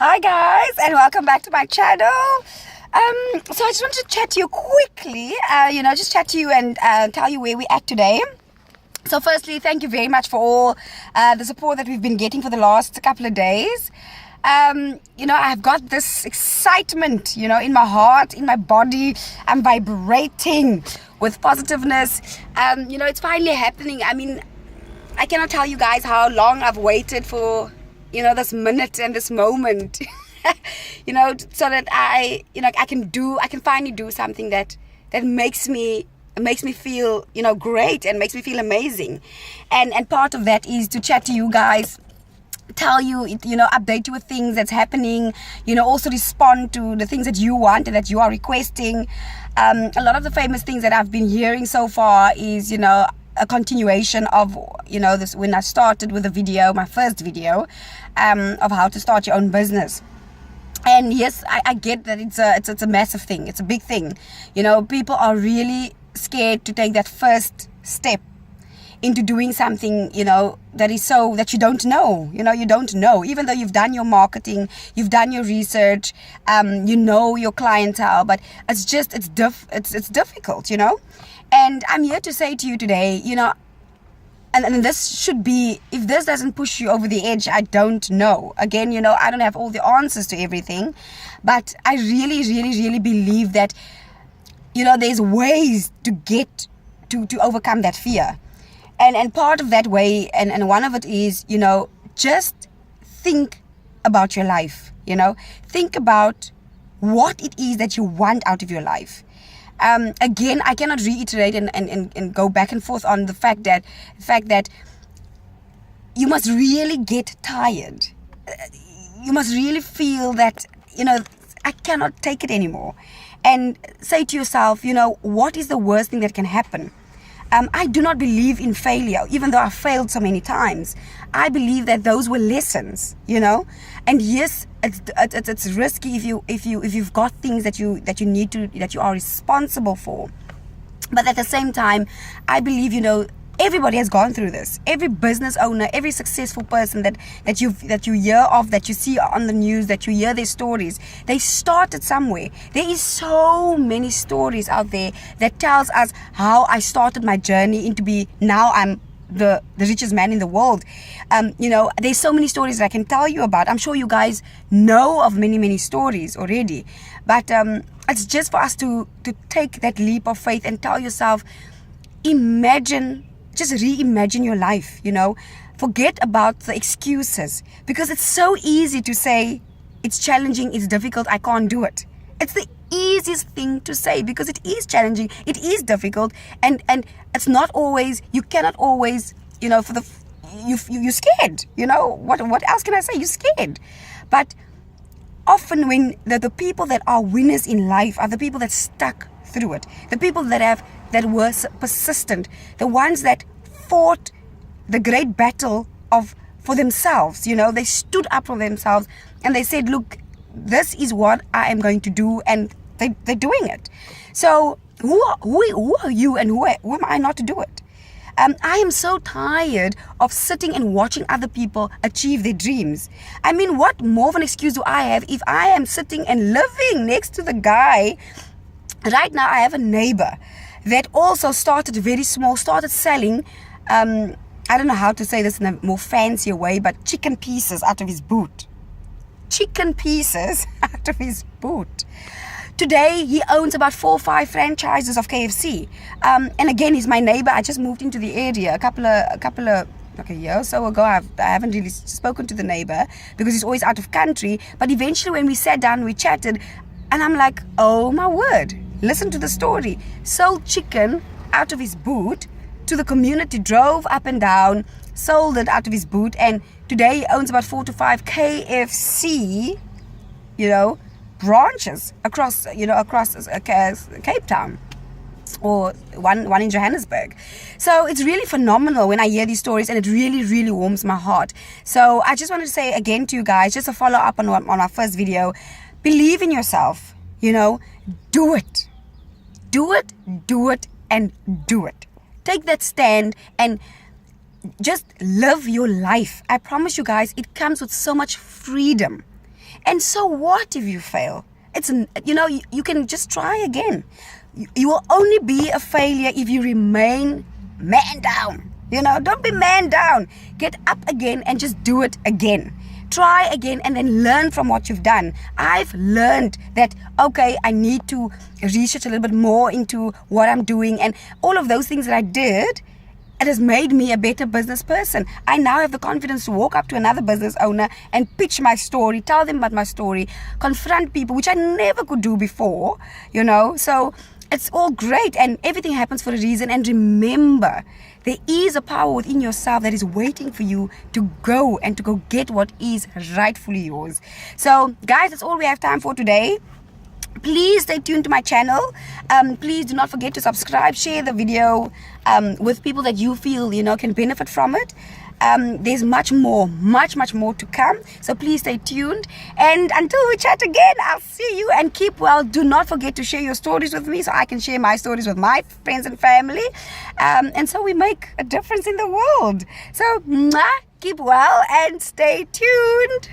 Hi guys, and welcome back to my channel. So I just wanted to chat to you quickly, just chat to you and tell you where we're at today. So firstly, thank you very much for all the support that we've been getting for the last couple of days. I've got this excitement, in my heart, in my body. I'm vibrating with positiveness. It's finally happening. I mean, I cannot tell you guys how long I've waited for this minute and this moment, so that I can finally do something that makes me feel, great and makes me feel amazing. And part of that is to chat to you guys, tell you, update you with things that's happening, also respond to the things that you want and that you are requesting. A lot of the famous things that I've been hearing so far is, a continuation of this when I started with my first video of how to start your own business. And yes, I get that it's a massive thing, it's a big thing. People are really scared to take that first step into doing something that you don't know. You don't know, even though you've done your marketing, you've done your research, your clientele, but it's difficult. And I'm here to say to you today, and this should be, if this doesn't push you over the edge, I don't know. Again, I don't have all the answers to everything, but I really, really, really believe that, there's ways to get to overcome that fear. And part of that way, and one of it is, just think about your life, think about what it is that you want out of your life. Again, I cannot reiterate and go back and forth on the fact that you must really get tired. You must really feel that, I cannot take it anymore. And say to yourself, what is the worst thing that can happen? I do not believe in failure, even though I failed so many times. I believe that those were lessons, And yes, it's risky if you've got things that you are responsible for. But at the same time, I believe everybody has gone through this. Every business owner, every successful person that you hear of, that you see on the news, that you hear their stories, they started somewhere. There is so many stories out there that tells us how I started my journey now I'm the richest man in the world. There's so many stories that I can tell you about. I'm sure you guys know of many, many stories already. But it's just for us to take that leap of faith and tell yourself, just reimagine your life, Forget about the excuses, because it's so easy to say, it's challenging, it's difficult, I can't do it. It's the easiest thing to say, because it is challenging, it is difficult, and it's not always, you cannot always, you're scared, what else can I say? You're scared. But often when the people that are winners in life are the people that stuck through it, the people that were persistent, the ones that fought the great battle for themselves. They stood up for themselves and they said, look, this is what I am going to do, and they're doing it. So who are you and who am I not to do it? I am so tired of sitting and watching other people achieve their dreams. I mean, what more of an excuse do I have if I am sitting and living next to the guy? Right now, I have a neighbor that also started very small, started selling, I don't know how to say this in a more fancier way, but chicken pieces out of his boot. Chicken pieces out of his boot. Today, he owns about 4 or 5 franchises of KFC. And again, he's my neighbor. I just moved into the area a couple of a year or so ago. I haven't really spoken to the neighbor because he's always out of country. But eventually, when we sat down, we chatted, and I'm like, oh my word, listen to the story. Sold chicken out of his boot to the community, drove up and down, sold it out of his boot, and today he owns about 4 to 5 KFC, branches across Cape Town, or one in Johannesburg. So it's really phenomenal when I hear these stories, and it really, really warms my heart. So I just wanted to say again to you guys, just a follow up on our first video, believe in yourself, do it, and do it. Take that stand and just live your life. I promise you guys, it comes with so much freedom. And so what if you fail? You can just try again. You will only be a failure if you remain man down. Don't be man down. Get up again and just do it again. Try again and then learn from what you've done. I've learned that, okay, I need to research a little bit more into what I'm doing, and all of those things that I did, it has made me a better business person. I now have the confidence to walk up to another business owner and pitch my story, tell them about my story, confront people, which I never could do before, So it's all great, and everything happens for a reason. And remember, there is a power within yourself that is waiting for you to go get what is rightfully yours. So guys, that's all we have time for today. Please stay tuned to my channel. Please do not forget to subscribe, share the video with people that you feel can benefit from it. There's much more to come, so please stay tuned, and until we chat again, I'll see you, and keep well. Do not forget to share your stories with me so I can share my stories with my friends and family, and so we make a difference in the world. So keep well and stay tuned.